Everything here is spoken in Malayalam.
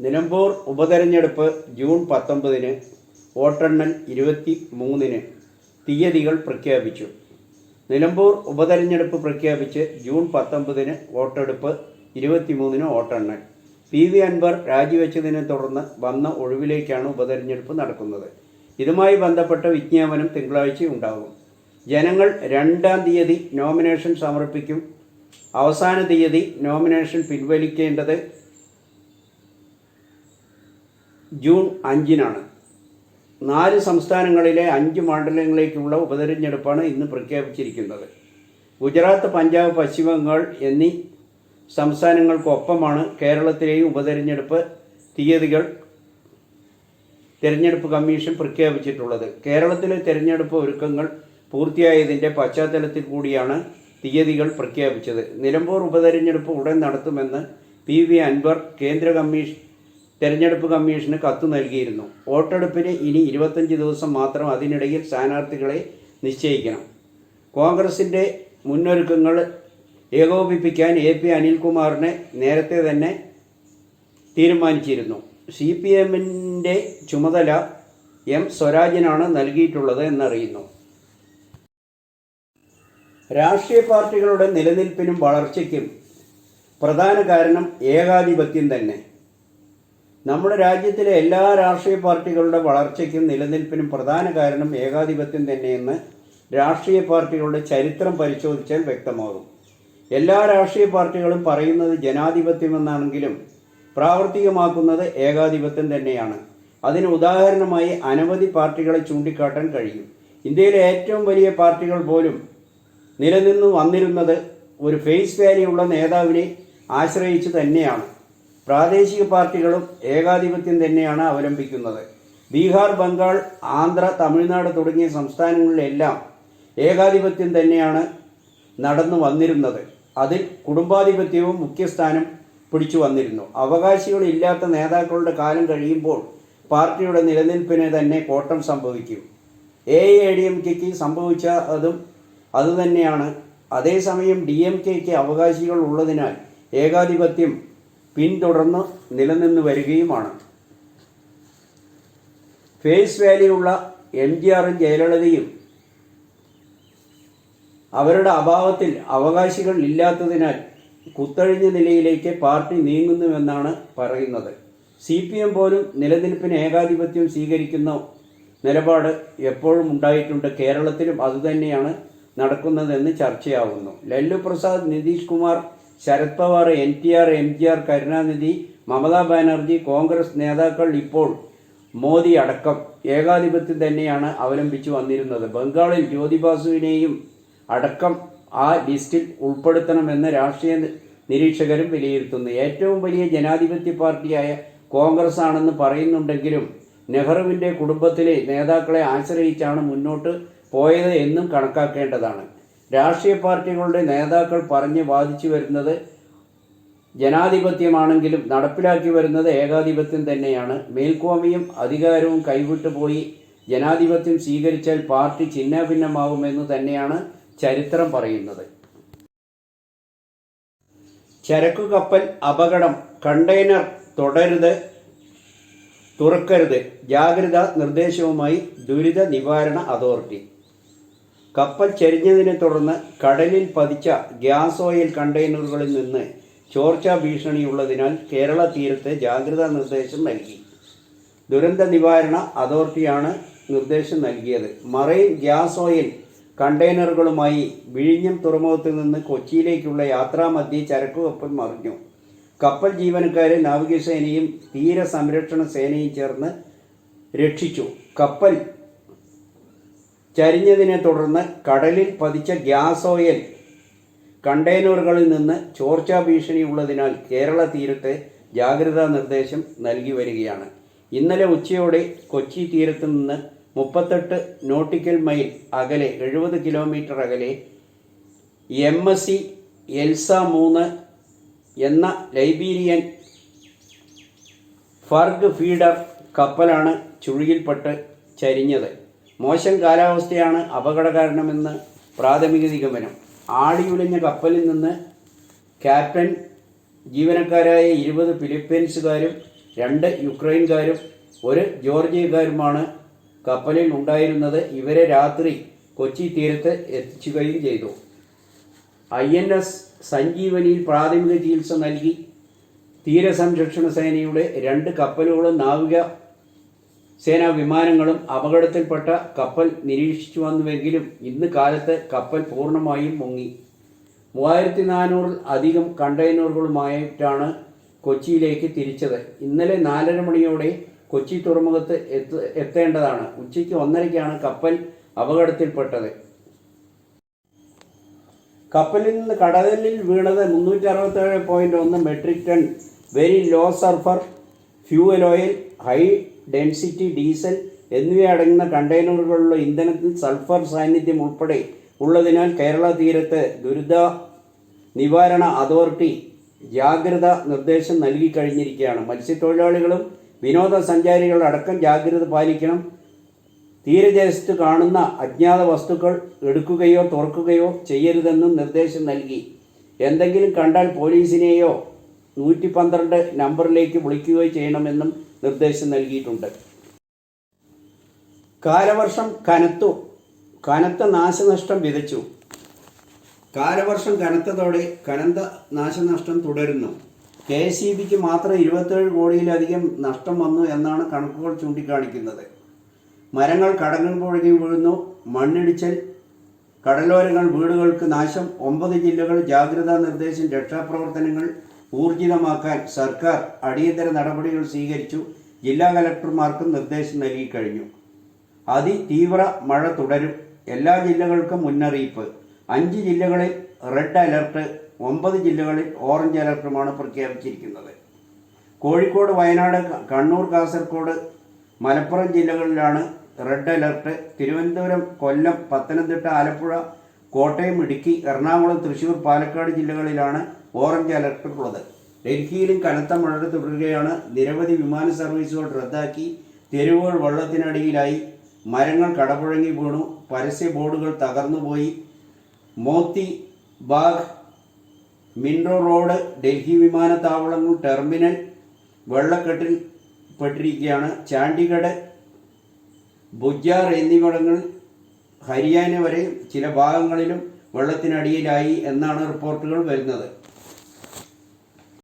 നിലമ്പൂർ ഉപതെരഞ്ഞെടുപ്പ് ജൂൺ 19-ന്, വോട്ടെണ്ണൽ 23-ന് തീയതികൾ പ്രഖ്യാപിച്ചു. നിലമ്പൂർ ഉപതെരഞ്ഞെടുപ്പ് പ്രഖ്യാപിച്ച് ജൂൺ 19-ന് വോട്ടെടുപ്പ്, 23-ന് വോട്ടെണ്ണൽ. PV അൻവർ രാജിവെച്ചതിനെ തുടർന്ന് വന്ന ഒഴിവിലേക്കാണ് ഉപതെരഞ്ഞെടുപ്പ് നടക്കുന്നത്. ഇതുമായി ബന്ധപ്പെട്ട വിജ്ഞാപനം തിങ്കളാഴ്ച ഉണ്ടാകും. ജനങ്ങൾ 2-ാം തീയതി നോമിനേഷൻ സമർപ്പിക്കും. അവസാന തീയതി നോമിനേഷൻ പിൻവലിക്കേണ്ടത് ജൂൺ 5-നാണ്. 4 സംസ്ഥാനങ്ങളിലെ 5 മണ്ഡലങ്ങളിലേക്കുള്ള ഉപതെരഞ്ഞെടുപ്പാണ് ഇന്ന് പ്രഖ്യാപിച്ചിരിക്കുന്നത്. ഗുജറാത്ത്, പഞ്ചാബ്, പശ്ചിമ ബംഗാൾ എന്നീ സംസ്ഥാനങ്ങൾക്കൊപ്പമാണ് കേരളത്തിലെയും ഉപതെരഞ്ഞെടുപ്പ് തീയതികൾ തെരഞ്ഞെടുപ്പ് കമ്മീഷൻ പ്രഖ്യാപിച്ചിട്ടുള്ളത്. കേരളത്തിലെ തെരഞ്ഞെടുപ്പ് ഒരുക്കങ്ങൾ പൂർത്തിയായതിൻ്റെ പശ്ചാത്തലത്തിൽ കൂടിയാണ് തീയതികൾ പ്രഖ്യാപിച്ചത്. നിലമ്പൂർ ഉപതെരഞ്ഞെടുപ്പ് ഉടൻ നടത്തുമെന്ന് PV അൻവർ തെരഞ്ഞെടുപ്പ് കമ്മീഷന് കത്ത് നൽകിയിരുന്നു. വോട്ടെടുപ്പിന് ഇനി 25 ദിവസം മാത്രം. അതിനിടയിൽ സ്ഥാനാർത്ഥികളെ നിശ്ചയിക്കണം. കോൺഗ്രസിൻ്റെ മുന്നൊരുക്കങ്ങൾ ഏകോപിപ്പിക്കാൻ AP അനിൽകുമാറിനെ നേരത്തെ തന്നെ തീരുമാനിച്ചിരുന്നു. CPM-ൻ്റെ ചുമതല M സ്വരാജിനാണ് നൽകിയിട്ടുള്ളത് എന്നറിയുന്നു. രാഷ്ട്രീയ പാർട്ടികളുടെ നിലനിൽപ്പിനും വളർച്ചയ്ക്കും പ്രധാന കാരണം ഏകാധിപത്യം തന്നെ. നമ്മുടെ രാജ്യത്തിലെ എല്ലാ രാഷ്ട്രീയ പാർട്ടികളുടെ വളർച്ചയ്ക്കും നിലനിൽപ്പിനും പ്രധാന കാരണം ഏകാധിപത്യം തന്നെയെന്ന് രാഷ്ട്രീയ പാർട്ടികളുടെ ചരിത്രം പരിശോധിച്ചാൽ വ്യക്തമാകും. എല്ലാ രാഷ്ട്രീയ പാർട്ടികളും പറയുന്നത് ജനാധിപത്യമെന്നാണെങ്കിലും പ്രാവർത്തികമാക്കുന്നത് ഏകാധിപത്യം തന്നെയാണ്. അതിന് ഉദാഹരണമായി അനവധി പാർട്ടികളെ ചൂണ്ടിക്കാട്ടാൻ കഴിയും. ഇന്ത്യയിലെ ഏറ്റവും വലിയ പാർട്ടികൾ പോലും നിലനിന്നു വന്നിരുന്നത് ഒരു ഫേസ് വാല്യൂ ഉള്ള നേതാവിനെ ആശ്രയിച്ച് തന്നെയാണ്. പ്രാദേശിക പാർട്ടികളും ഏകാധിപത്യം തന്നെയാണ് അവലംബിക്കുന്നത്. ബീഹാർ, ബംഗാൾ, ആന്ധ്ര, തമിഴ്നാട് തുടങ്ങിയ സംസ്ഥാനങ്ങളിലെല്ലാം ഏകാധിപത്യം തന്നെയാണ് നടന്നു വന്നിരുന്നത്. അതിൽ കുടുംബാധിപത്യവും മുഖ്യസ്ഥാനം പിടിച്ചു വന്നിരുന്നു. അവകാശികളില്ലാത്ത നേതാക്കളുടെ കാലം കഴിയുമ്പോൾ പാർട്ടിയുടെ നിലനിൽപ്പിന് തന്നെ കോട്ടം സംഭവിക്കും. AIADMKക്ക് സംഭവിച്ച അതുതന്നെയാണ്. അതേസമയം DMKക്ക് അവകാശികൾ ഉള്ളതിനാൽ ഏകാധിപത്യം പിന്തുടർന്ന് നിലനിന്ന് വരികയുമാണ്. ഫേസ് വാല്യൂ ഉള്ള MGRും ജയലളിതയും അവരുടെ അഭാവത്തിൽ അവകാശികൾ ഇല്ലാത്തതിനാൽ കുത്തഴിഞ്ഞ നിലയിലേക്ക് പാർട്ടി നീങ്ങുന്നുവെന്നാണ് പറയുന്നത്. CPM പോലും നിലനിൽപ്പിന് ഏകാധിപത്യം സ്വീകരിക്കുന്ന നിലപാട് എപ്പോഴും ഉണ്ടായിട്ടുണ്ട്. കേരളത്തിലും അതുതന്നെയാണ് നടക്കുന്നതെന്ന് ചർച്ചയാവുന്നു. ലല്ലു പ്രസാദ്, നിതീഷ് കുമാർ, ശരത് പവാർ, NTR, MGR, കരുണാനിധി, മമതാ ബാനർജി, കോൺഗ്രസ് നേതാക്കൾ, ഇപ്പോൾ മോദി അടക്കം ഏകാധിപത്യം തന്നെയാണ് അവലംബിച്ചു വന്നിരുന്നത്. ബംഗാളിൽ ജ്യോതിബാസുവിനെയും അടക്കം ആ ലിസ്റ്റിൽ ഉൾപ്പെടുത്തണമെന്ന് രാഷ്ട്രീയ നിരീക്ഷകരും വിലയിരുത്തുന്നു. ഏറ്റവും വലിയ ജനാധിപത്യ പാർട്ടിയായ കോൺഗ്രസ് ആണെന്ന് പറയുന്നുണ്ടെങ്കിലും നെഹ്റുവിൻ്റെ കുടുംബത്തിലെ നേതാക്കളെ ആശ്രയിച്ചാണ് മുന്നോട്ട് പോയത് എന്നും കണക്കാക്കേണ്ടതാണ്. രാഷ്ട്രീയ പാർട്ടികളുടെ നേതാക്കൾ പറഞ്ഞ് വാദിച്ചു വരുന്നത് ജനാധിപത്യമാണെങ്കിലും നടപ്പിലാക്കി വരുന്നത് ഏകാധിപത്യം തന്നെയാണ്. മേൽക്കോയ്മയും അധികാരവും കൈവിട്ടു പോയി ജനാധിപത്യം സ്വീകരിച്ചാൽ പാർട്ടി ഛിന്നാഭിന്നമാകുമെന്ന് തന്നെയാണ് ചരിത്രം പറയുന്നത്. ചരക്കു കപ്പൽ അപകടം, കണ്ടെയ്നർ തുറക്കരുത്, ജാഗ്രതാ നിർദ്ദേശവുമായി ദുരിത നിവാരണ അതോറിറ്റി. കപ്പൽ ചരിഞ്ഞതിനെ തുടർന്ന് കടലിൽ പതിച്ച ഗ്യാസ് ഓയിൽ കണ്ടെയ്നറുകളിൽ നിന്ന് ചോർച്ചാ ഭീഷണിയുള്ളതിനാൽ കേരള തീരത്ത് ജാഗ്രതാ നിർദ്ദേശം നൽകി. ദുരന്ത നിവാരണ അതോറിറ്റിയാണ് നിർദ്ദേശം നൽകിയത്. മറൈൻ ഗ്യാസ് ഓയിൽ കണ്ടെയ്നറുകളുമായി വിഴിഞ്ഞം തുറമുഖത്ത് നിന്ന് കൊച്ചിയിലേക്കുള്ള യാത്രാമധ്യേ ചരക്കു കപ്പൽ മറിഞ്ഞു. കപ്പൽ ജീവനക്കാരെ നാവികസേനയും തീരസംരക്ഷണ സേനയും ചേർന്ന് രക്ഷിച്ചു. കപ്പൽ ചരിഞ്ഞതിനെ തുടർന്ന് കടലിൽ പതിച്ച ഗ്യാസ് ഓയിൽ കണ്ടെയ്നറുകളിൽ നിന്ന് ചോർച്ചാ ഭീഷണിയുള്ളതിനാൽ കേരള തീരത്ത് ജാഗ്രതാ നിർദ്ദേശം നൽകി വരികയാണ്. ഇന്നലെ ഉച്ചയോടെ കൊച്ചി തീരത്ത് നിന്ന് 38 നോട്ടിക്കൽ മൈൽ അകലെ, 70 കിലോമീറ്റർ അകലെ MSC എൽസ 3 എന്ന ലൈബീരിയൻ ഫർഗ് ഫീഡർ കപ്പലാണ് ചുഴിയിൽപ്പെട്ട് ചരിഞ്ഞത്. മോശം കാലാവസ്ഥയാണ് അപകട കാരണമെന്ന് പ്രാഥമിക നിഗമനം. ആടിയുലഞ്ഞ കപ്പലിൽ നിന്ന് ക്യാപ്റ്റൻ, ജീവനക്കാരായ 20 ഫിലിപ്പീൻസുകാരും 2 യുക്രൈൻകാരും 1 ജോർജിയക്കാരുമാണ് കപ്പലിൽ ഉണ്ടായിരുന്നത്. ഇവരെ രാത്രി കൊച്ചി തീരത്ത് എത്തിക്കുകയും ചെയ്തു. INS സഞ്ജീവനിയിൽ പ്രാഥമിക ചികിത്സ നൽകി തീരസംരക്ഷണ സേനയുടെ 2 കപ്പലുകളും നാവിക സേനാ വിമാനങ്ങളും അപകടത്തിൽപ്പെട്ട കപ്പൽ നിരീക്ഷിച്ചു വന്നുവെങ്കിലും ഇന്ന് കാലത്ത് കപ്പൽ പൂർണ്ണമായും മുങ്ങി. 3400 അധികം കണ്ടെയ്നറുകളുമായിട്ടാണ് കൊച്ചിയിലേക്ക് തിരിച്ചത്. ഇന്നലെ 4:30 മണിയോടെ കൊച്ചി തുറമുഖത്ത് എത്തേണ്ടതാണ്. ഉച്ചയ്ക്ക് 1:30-ക്കാണ് കപ്പൽ അപകടത്തിൽപ്പെട്ടത്. കപ്പലിൽ നിന്ന് കടലിൽ വീണത് 367.1 metric ton very low sulphur fuel oil, high density diesel എന്നിവയടങ്ങുന്ന കണ്ടെയ്നറുകളിലുള്ള ഇന്ധനത്തിൽ സൾഫർ സാന്നിധ്യം ഉൾപ്പെടെ ഉള്ളതിനാൽ കേരള തീരത്ത് ദുരിത നിവാരണ അതോറിറ്റി ജാഗ്രത നിർദ്ദേശം നൽകി കഴിഞ്ഞിരിക്കുകയാണ്. മത്സ്യത്തൊഴിലാളികളും വിനോദസഞ്ചാരികളടക്കം ജാഗ്രത പാലിക്കണം. തീരദേശത്ത് കാണുന്ന അജ്ഞാത വസ്തുക്കൾ എടുക്കുകയോ തുറക്കുകയോ ചെയ്യരുതെന്നും നിർദ്ദേശം നൽകി. എന്തെങ്കിലും കണ്ടാൽ പോലീസിനെയോ 112 നമ്പറിലേക്ക് വിളിക്കുകയോ ചെയ്യണമെന്നും നിർദ്ദേശം നൽകിയിട്ടുണ്ട്. കാലവർഷം കനത്ത നാശനഷ്ടം വിതച്ചു. കാലവർഷം കനത്തതോടെ കനത്ത നാശനഷ്ടം തുടരുന്നു. KSEBിക്ക് മാത്രം 27 കോടിയിലധികം നഷ്ടം വന്നു എന്നാണ് കണക്കുകൾ ചൂണ്ടിക്കാണിക്കുന്നത്. മരങ്ങൾ കടങ്ങൾ പുഴങ്ങി വീഴുന്നു. മണ്ണിടിച്ചൽ, കടലോരങ്ങൾ, വീടുകൾക്ക് നാശം. 9 ജില്ലകൾ ജാഗ്രതാ നിർദ്ദേശം. രക്ഷാപ്രവർത്തനങ്ങൾ ഊർജിതമാക്കാൻ സർക്കാർ അടിയന്തര നടപടികൾ സ്വീകരിച്ചു. ജില്ലാ കലക്ടർമാർക്കും നിർദ്ദേശം നൽകിക്കഴിഞ്ഞു. അതിതീവ്ര മഴ തുടരും. എല്ലാ ജില്ലകൾക്കും മുന്നറിയിപ്പ്. 5 ജില്ലകളിൽ റെഡ് അലർട്ട്, 9 ജില്ലകളിൽ ഓറഞ്ച് അലർട്ടുമാണ് പ്രഖ്യാപിച്ചിരിക്കുന്നത്. കോഴിക്കോട്, വയനാട്, കണ്ണൂർ, കാസർഗോഡ്, മലപ്പുറം ജില്ലകളിലാണ് റെഡ് അലർട്ട്. തിരുവനന്തപുരം, കൊല്ലം, പത്തനംതിട്ട, ആലപ്പുഴ, കോട്ടയം, ഇടുക്കി, എറണാകുളം, തൃശൂർ, പാലക്കാട് ജില്ലകളിലാണ് ഓറഞ്ച് അലർട്ട് ഉള്ളത്. ഡൽഹിയിലും കനത്ത മഴ തുടരുകയാണ്. നിരവധി വിമാന സർവീസുകൾ റദ്ദാക്കി. തെരുവുകൾ വെള്ളത്തിനടിയിലായി. മരങ്ങൾ കടപുഴങ്ങി വീണു. പരസ്യ ബോർഡുകൾ തകർന്നുപോയി. മോത്തി ബാഗ്, മിൻറോ റോഡ്, ഡൽഹി വിമാനത്താവളങ്ങൾ, ടെർമിനൽ വെള്ളക്കെട്ടിൽ പെട്ടിരിക്കുകയാണ്. ചണ്ഡീഗഡ്, ബുജാർ എന്നിവിടങ്ങളിൽ ഹരിയാന വരെ ചില ഭാഗങ്ങളിലും വെള്ളത്തിനടിയിലായി എന്നാണ് റിപ്പോർട്ടുകൾ വരുന്നത്.